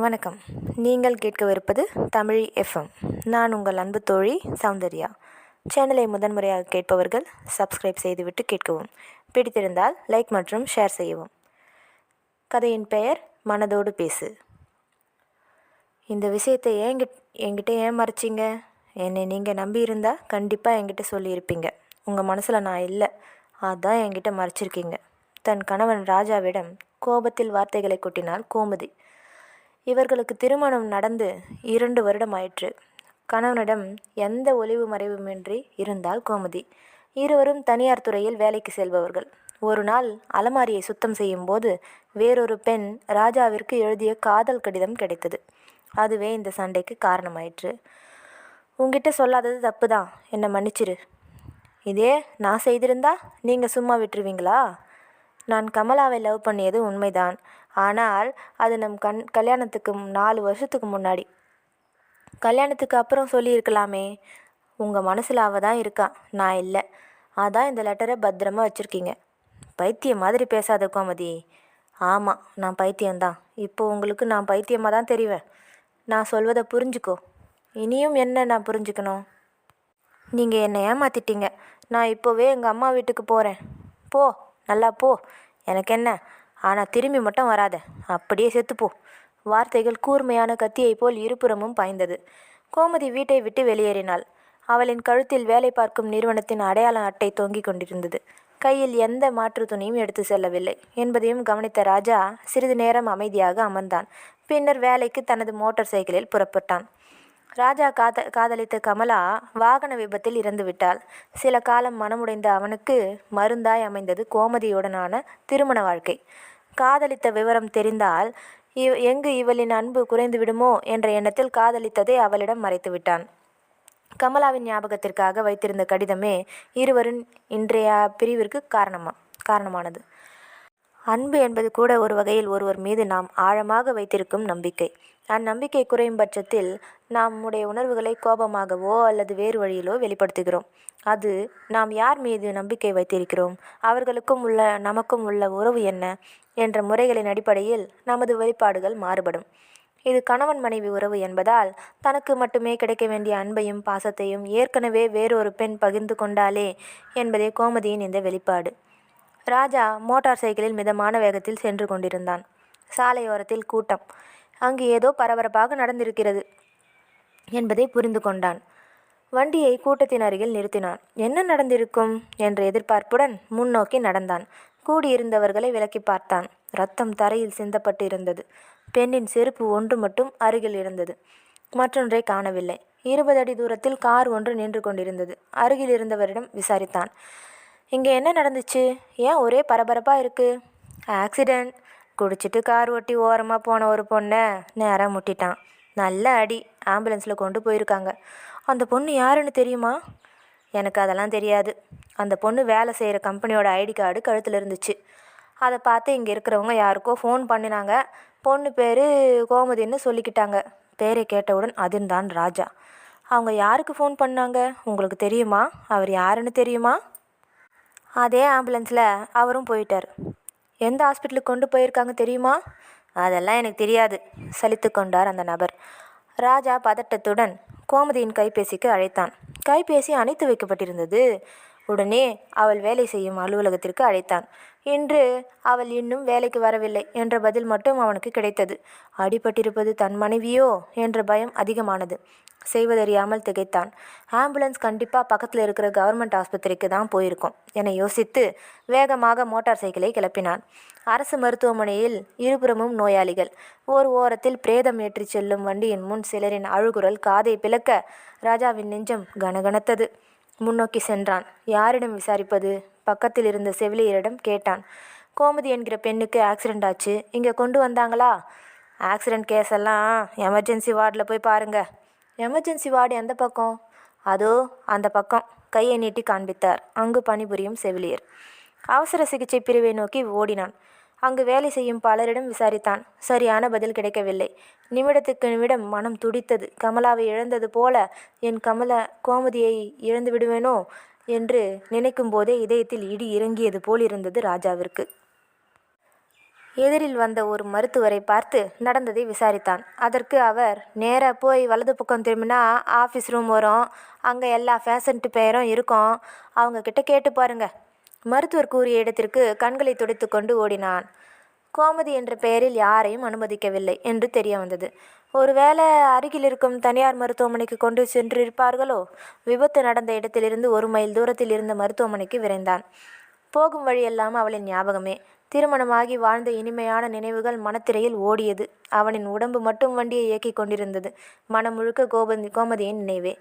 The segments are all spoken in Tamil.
வணக்கம். நீங்கள் கேட்கவிருப்பது தமிழ் எஃப்எம். நான் உங்கள் அன்பு தோழி சௌந்தர்யா. சேனலை முதன்முறையாக கேட்பவர்கள் சப்ஸ்கிரைப் செய்துவிட்டு கேட்கவும், பிடித்திருந்தால் லைக் மற்றும் ஷேர் செய்யவும். கதையின் பெயர் மனதோடு பேசு. இந்த விஷயத்தை என்கிட்ட ஏன் மறைச்சிங்க? என்னை நீங்கள் நம்பியிருந்தால் கண்டிப்பாக என்கிட்ட சொல்லியிருப்பீங்க. உங்கள் மனசில் நான் இல்லை, அதான் என்கிட்ட மறைச்சிருக்கீங்க. தன் கணவன் ராஜாவிடம் கோபத்தில் வார்த்தைகளை கொட்டினாள் கோமதி. இவர்களுக்கு திருமணம் நடந்து 2 வருடம் ஆயிற்று. கணவனிடம் எந்த ஒளிவு மறைவுமின்றி இருந்தால் கோமதி. இருவரும் தனியார் துறையில் வேலைக்கு செல்பவர்கள். ஒரு நாள் அலமாரியை சுத்தம் செய்யும் போது வேறொரு பெண் ராஜாவிற்கு எழுதிய காதல் கடிதம் கிடைத்தது. அதுவே இந்த சண்டைக்கு காரணமாயிற்று. உங்ககிட்ட சொல்லாதது தப்பு தான், என்னை மன்னிச்சிரு. இதே நான் செய்திருந்தா நீங்கள் சும்மா விட்டுருவீங்களா? நான் கமலாவை லவ் பண்ணியது உண்மைதான். ஆனால் அது நம் கல்யாணத்துக்கு 4 வருஷத்துக்கு முன்னாடி. கல்யாணத்துக்கு அப்புறம் சொல்லியிருக்கலாமே. உங்கள் மனசில் அவள் தான் இருக்கா, நான் இல்லை. அதான் இந்த லெட்டரை பத்திரமா வச்சுருக்கீங்க. பைத்தியம் மாதிரி பேசாத கோமதி. ஆமாம், நான் பைத்தியம்தான். இப்போ உங்களுக்கு நான் பைத்தியமாக தான் தெரிவேன். நான் சொல்வதை புரிஞ்சுக்கோ. இனியும் என்ன நான் புரிஞ்சுக்கணும்? நீங்கள் என்னை ஏமாற்றிட்டீங்க. நான் இப்போவே எங்கள் அம்மா வீட்டுக்கு போகிறேன். போ, நல்லா போ, எனக்கு என்ன. ஆனால் திரும்பி மட்டும் வராத, அப்படியே செத்துப்போ. வார்த்தைகள் கூர்மையான கத்தியை போல் இருபுறமும் பாய்ந்தது. கோமதி வீட்டை விட்டு வெளியேறினாள். அவளின் கழுத்தில் வேலை பார்க்கும் நிறுவனத்தின் அடையாள அட்டை தொங்கிக் கொண்டிருந்தது. கையில் எந்த மாற்று துணியும் எடுத்து செல்லவில்லை என்பதையும் கவனித்த ராஜா சிறிது நேரம் அமைதியாக அமர்ந்தான். பின்னர் வேலைக்கு தனது மோட்டார் சைக்கிளில் புறப்பட்டான். ராஜா காதலித்த கமலா வாகன விபத்தில் இறந்துவிட்டாள். சில காலம் மனமுடைந்த அவனுக்கு மருந்தாய் அமைந்தது கோமதியுடனான திருமண வாழ்க்கை. காதலித்த விவரம் தெரிந்தால் எங்கு இவளின் அன்பு குறைந்து விடுமோ என்ற எண்ணத்தில் காதலித்ததை அவளிடம் மறைத்து விட்டான். கமலாவின் ஞாபகத்திற்காக வைத்திருந்த கடிதமே இருவரின் இன்றைய பிரிவிற்கு காரணமானது. அன்பு என்பது கூட ஒரு வகையில் ஒருவர் மீது நாம் ஆழமாக வைத்திருக்கும் நம்பிக்கை. அந்நம்பிக்கை குறையும் பட்சத்தில் நம்முடைய உணர்வுகளை கோபமாகவோ அல்லது வேறு வழியிலோ வெளிப்படுத்துகிறோம். அது நாம் யார் மீது நம்பிக்கை வைத்திருக்கிறோம், அவர்களுக்கும் நமக்கும் உள்ள உறவு என்ன என்ற முறைகளின் அடிப்படையில் நமது வெளிப்பாடுகள் மாறுபடும். இது கணவன் மனைவி உறவு என்பதால் தனக்கு மட்டுமே கிடைக்க வேண்டிய அன்பையும் பாசத்தையும் ஏற்கனவே வேறொரு பெண் பகிர்ந்து கொண்டாலே என்பதே கோமதியின் இந்த வெளிப்பாடு. ராஜா மோட்டார் சைக்கிளில் மிதமான வேகத்தில் சென்று கொண்டிருந்தான். சாலையோரத்தில் கூட்டம். அங்கு ஏதோ பரபரப்பாக நடந்திருக்கிறது என்பதை புரிந்து கொண்டான். வண்டியை கூட்டத்தின் அருகில் நிறுத்தினான். என்ன நடந்திருக்கும் என்ற எதிர்பார்ப்புடன் முன்னோக்கி நடந்தான். கூடியிருந்தவர்களை விலக்கி பார்த்தான். ரத்தம் தரையில் சிந்தப்பட்டு இருந்தது. பெண்ணின் செருப்பு ஒன்று மட்டும் அருகில் இருந்தது, மற்றொன்றை காணவில்லை. 20 அடி தூரத்தில் கார் ஒன்று நின்று கொண்டிருந்தது. அருகில் இருந்தவரிடம் விசாரித்தான். இங்கே என்ன நடந்துச்சு? ஏன் ஒரே பரபரப்பாக இருக்குது? ஆக்சிடெண்ட். குடிச்சிட்டு கார் ஓட்டி ஓரமாக போன ஒரு பொண்ணை நேராக முட்டிட்டான். நல்ல அடி. ஆம்புலன்ஸில் கொண்டு போயிருக்காங்க. அந்த பொண்ணு யாருன்னு தெரியுமா? எனக்கு அதெல்லாம் தெரியாது. அந்த பொண்ணு வேலை செய்கிற கம்பெனியோட ஐடி கார்டு கழுத்தில் இருந்துச்சு. அதை பார்த்து இங்கே இருக்கிறவங்க யாருக்கோ ஃபோன் பண்ணினாங்க. பொண்ணு பேர் கோமதின்னு சொல்லிக்கிட்டாங்க. பேரை கேட்டவுடன் அதிர்ந்தான் ராஜா. அவங்க யாருக்கு ஃபோன் பண்ணாங்க உங்களுக்கு தெரியுமா? அவர் யாருன்னு தெரியுமா? அதே ஆம்புலன்ஸில் அவரும் போயிட்டார். எந்த ஹாஸ்பிட்டலுக்கு கொண்டு போயிருக்காங்க தெரியுமா? அதெல்லாம் எனக்கு தெரியாது, சலித்து கொண்டார் அந்த நபர். ராஜா பதட்டத்துடன் கோமதியின் கைபேசிக்கு அழைத்தான். கைபேசி அணைத்து வைக்கப்பட்டிருந்தது. உடனே அவள் வேலை செய்யும் அலுவலகத்திற்கு அழைத்தான். இன்று அவள் இன்னும் வேலைக்கு வரவில்லை என்ற பதில் மட்டும் அவனுக்கு கிடைத்தது. அடிபட்டிருப்பது தன் மனைவியோ என்ற பயம் அதிகமானது. செய்வதறியாமல் திகைத்தான். ஆம்புலன்ஸ் கண்டிப்பாக பக்கத்தில் இருக்கிற கவர்மெண்ட் ஆஸ்பத்திரிக்கு தான் போயிருக்கோம் என யோசித்து வேகமாக மோட்டார் சைக்கிளை கிளப்பினான். அரசு மருத்துவமனையில் இருபுறமும் நோயாளிகள். ஒரு ஓரத்தில் பிரேதம் ஏற்றி செல்லும் வண்டியின் முன் சிலரின் அழுகுரல் காதை பிளக்க ராஜாவின் நெஞ்சம் கனகனத்தது. முன்னோக்கி சென்றான். யாரிடம் விசாரிப்பது? பக்கத்தில் இருந்த செவிலியரிடம் கேட்டான். கோமதி என்கிற பெண்ணுக்கு ஆக்சிடெண்ட் ஆச்சு, இங்கே கொண்டு வந்தாங்களா? ஆக்சிடெண்ட் கேஸெல்லாம் எமர்ஜென்சி வார்டில் போய் பாருங்க. எமர்ஜென்சி வார்டு எந்த பக்கம்? அதோ அந்த பக்கம், கையை நீட்டி காண்பித்தார் அங்கு பணிபுரியும் செவிலியர். அவசர சிகிச்சை பிரிவை நோக்கி ஓடினான். அங்கு வேலை செய்யும் பலரிடம் விசாரித்தான். சரியான பதில் கிடைக்கவில்லை. நிமிடத்துக்கு நிமிடம் மனம் துடித்தது. கமலாவை இழந்தது போல என் கோமதியை இழந்து விடுவேனோ என்று நினைக்கும் போதே இதயத்தில் இடி இறங்கியது போல் இருந்தது ராஜாவிற்கு. எதிரில் வந்த ஒரு மருத்துவரை பார்த்து நடந்ததை விசாரித்தான். அதற்கு அவர், நேராக போய் வலது பக்கம் திரும்பினா ஆஃபீஸ் ரூம் வரும், அங்கே எல்லா பேஷண்ட் பெயரும் இருக்கும், அவங்கக்கிட்ட கேட்டு பாருங்க. மருத்துவர் கூறிய இடத்திற்கு கண்களை துடைத்து கொண்டு ஓடினான். கோமதி என்ற பெயரில் யாரையும் அனுமதிக்கவில்லை என்று தெரிய வந்தது. ஒருவேளை அருகில் இருக்கும் தனியார் மருத்துவமனைக்கு கொண்டு சென்றிருப்பார்களோ? விபத்து நடந்த இடத்திலிருந்து 1 மைல் தூரத்தில் இருந்த மருத்துவமனைக்கு விரைந்தான். போகும் வழியெல்லாம் அவளின் ஞாபகமே. திருமணமாகி வாழ்ந்த இனிமையான நினைவுகள் மனத்திரையில் ஓடியது. அவனின் உடம்பு மட்டும் வண்டியை இயக்கி கொண்டிருந்தது. மனம் முழுக்க கோமதியின் நினைவே.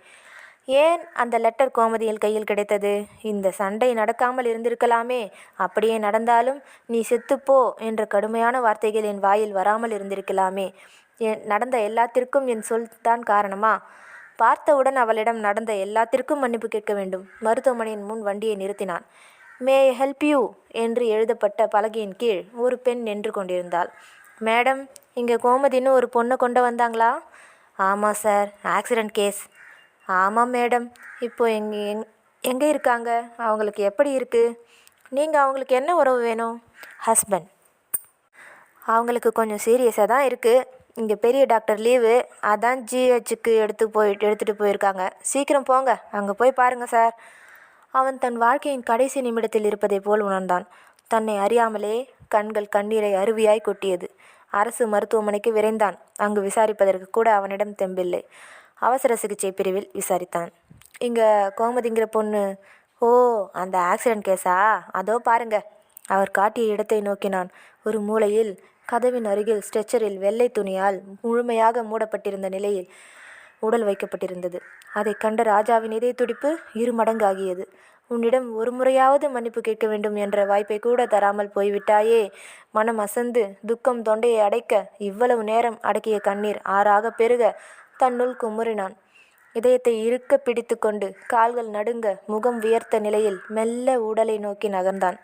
ஏன் அந்த லெட்டர் கோமதியின் கையில் கிடைத்தது? இந்த சண்டை நடக்காமல் இருந்திருக்கலாமே. அப்படியே நடந்தாலும் நீ செத்துப்போ என்ற கடுமையான வார்த்தைகள் என் வாயில் வராமல் இருந்திருக்கலாமே. நடந்த எல்லாத்திற்கும் என் சொல் தான் காரணமா? பார்த்தவுடன் அவளிடம் நடந்த எல்லாத்திற்கும் மன்னிப்பு கேட்க வேண்டும். மருத்துவமனையின் முன் வண்டியை நிறுத்தினான். மே ஐ ஹெல்ப் யூ என்று எழுதப்பட்ட பலகையின் கீழ் ஒரு பெண் நின்று கொண்டிருந்தாள். மேடம், இங்கே கோமதின்னு ஒரு பொண்ணை கொண்டு வந்தாங்களா? ஆமாம் சார், ஆக்சிடெண்ட் கேஸ். ஆமாம் மேடம். இப்போ எங்கே இருக்காங்க? அவங்களுக்கு எப்படி இருக்குது? நீங்கள் அவங்களுக்கு என்ன உறவு வேணும்? ஹஸ்பண்ட். அவங்களுக்கு கொஞ்சம் சீரியஸாக தான் இருக்குது. இங்கே பெரிய டாக்டர் லீவு, அதான் ஜிஹெச்சுக்கு எடுத்துகிட்டு போயிருக்காங்க. சீக்கிரம் போங்க, அங்கே போய் பாருங்கள் சார். அவன் தன் வாழ்க்கையின் கடைசி நிமிடத்தில் இருப்பதை போல் உணர்ந்தான். தன்னை அறியாமலே கண்கள் கண்ணீரை அருவியாய் கொட்டியது. அரசு மருத்துவமனைக்கு விரைந்தான். அங்கு விசாரிப்பதற்கு கூட அவனிடம் தெம்பில்லை. அவசர சிகிச்சை பிரிவில் விசாரித்தான். இங்கே கோமதிங்கிற பொண்ணு. ஓ, அந்த ஆக்சிடெண்ட் கேஸா? அதோ பாருங்க. அவர் காட்டிய இடத்தை நோக்கினான். ஒரு மூலையில் கதவின் அருகில் ஸ்ட்ரெச்சரில் வெள்ளை துணியால் முழுமையாக மூடப்பட்டிருந்த நிலையில் உடல் வைக்கப்பட்டிருந்தது. அதை கண்ட ராஜாவின் இதய துடிப்பு 2 மடங்காகியது. உன்னிடம் ஒரு முறையாவது மன்னிப்பு கேட்க வேண்டும் என்ற வாய்ப்பை கூட தராமல் போய்விட்டாயே. மனம் அசந்து துக்கம் தொண்டையை அடைக்க இவ்வளவு நேரம் அடக்கிய கண்ணீர் ஆறாக பெருக தன்னுள் குமுறினான். இதயத்தை இறுக்க பிடித்து கொண்டு கால்கள் நடுங்க முகம் வியர்த்த நிலையில் மெல்ல உடலை நோக்கி நகர்ந்தான்.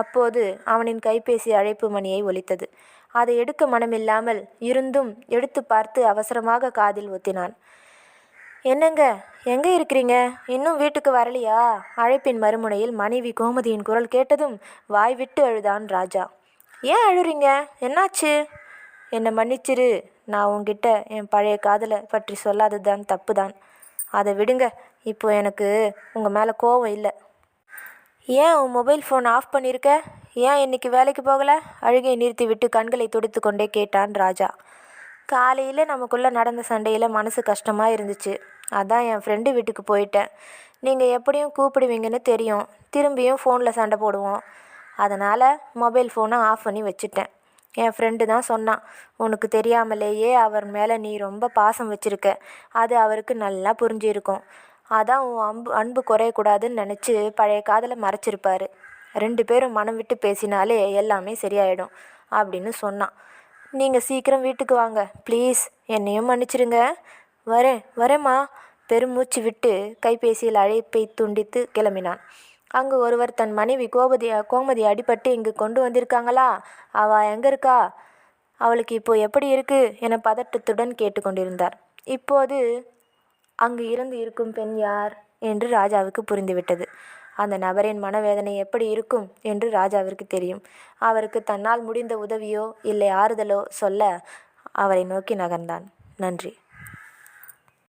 அப்போது அவனின் கைபேசி அழைப்பு மணியை ஒலித்தது. அதை எடுக்க மனமில்லாமல் இருந்தும் எடுத்து பார்த்து அவசரமாக காதில் ஒத்தினான். என்னங்க, எங்கே இருக்கிறீங்க? இன்னும் வீட்டுக்கு வரலையா? அழைப்பின் மறுமுனையில் மனைவி கோமதியின் குரல் கேட்டதும் வாய் விட்டு அழுதான் ராஜா. ஏன் அழுறீங்க? என்னாச்சு? என்னை மன்னிச்சிரு. நான் உங்ககிட்ட என் பழைய காதலை பற்றி சொல்லாதது தான் தப்பு தான். அதை விடுங்க. இப்போ எனக்கு உங்கள் மேலே கோவம் இல்லை. ஏன் உன் மொபைல் ஃபோன் ஆஃப் பண்ணியிருக்க? ஏன் இன்னைக்கு வேலைக்கு போகலை? அழுகை நிறுத்தி விட்டு கண்களை துடைத்து கொண்டே கேட்டான் ராஜா. காலையில் நமக்குள்ளே நடந்த சண்டையில் மனசு கஷ்டமாக இருந்துச்சு. அதான் என் ஃப்ரெண்டு வீட்டுக்கு போயிட்டேன். நீங்கள் எப்படியும் கூப்பிடுவீங்கன்னு தெரியும். திரும்பியும் ஃபோனில் சண்டை போடுவோம். அதனால் மொபைல் ஃபோனை ஆஃப் பண்ணி வச்சுட்டேன். என் ஃப்ரெண்டு தான் சொன்னான், உனக்கு தெரியாமலேயே அவர் மேலே நீ ரொம்ப பாசம் வச்சுருக்க. அது அவருக்கு நல்லா புரிஞ்சிருக்கும். அதான் உன் அன்பு குறையக்கூடாதுன்னு நினச்சி பழைய காதலை மறைச்சிருப்பார். 2 பேரும் மனம் விட்டு பேசினாலே எல்லாமே சரியாயிடும் அப்படின்னு சொன்னான். நீங்கள் சீக்கிரம் வீட்டுக்கு வாங்க ப்ளீஸ். என்னையும் மன்னிச்சிடுங்க. வரேம்மா. பெருமூச்சு விட்டு கைபேசியில் அழைப்பை துண்டித்து கிளம்பினான். அங்கு ஒருவர் தன் மனைவி கோமதி அடிபட்டு இங்கு கொண்டு வந்திருக்காங்களா? அவள் எங்கே இருக்கா? அவளுக்கு இப்போ எப்படி இருக்கு என பதட்டத்துடன் கேட்டுக்கொண்டிருந்தார். இப்போது அங்கு இறந்து இருக்கும் பெண் யார் என்று ராஜாவுக்கு புரிந்துவிட்டது. அந்த நபரின் மனவேதனை எப்படி இருக்கும் என்று ராஜாவிற்கு தெரியும். அவருக்கு தன்னால் முடிந்த உதவியோ இல்லை ஆறுதலோ சொல்ல அவரை நோக்கி நகர்ந்தான். நன்றி.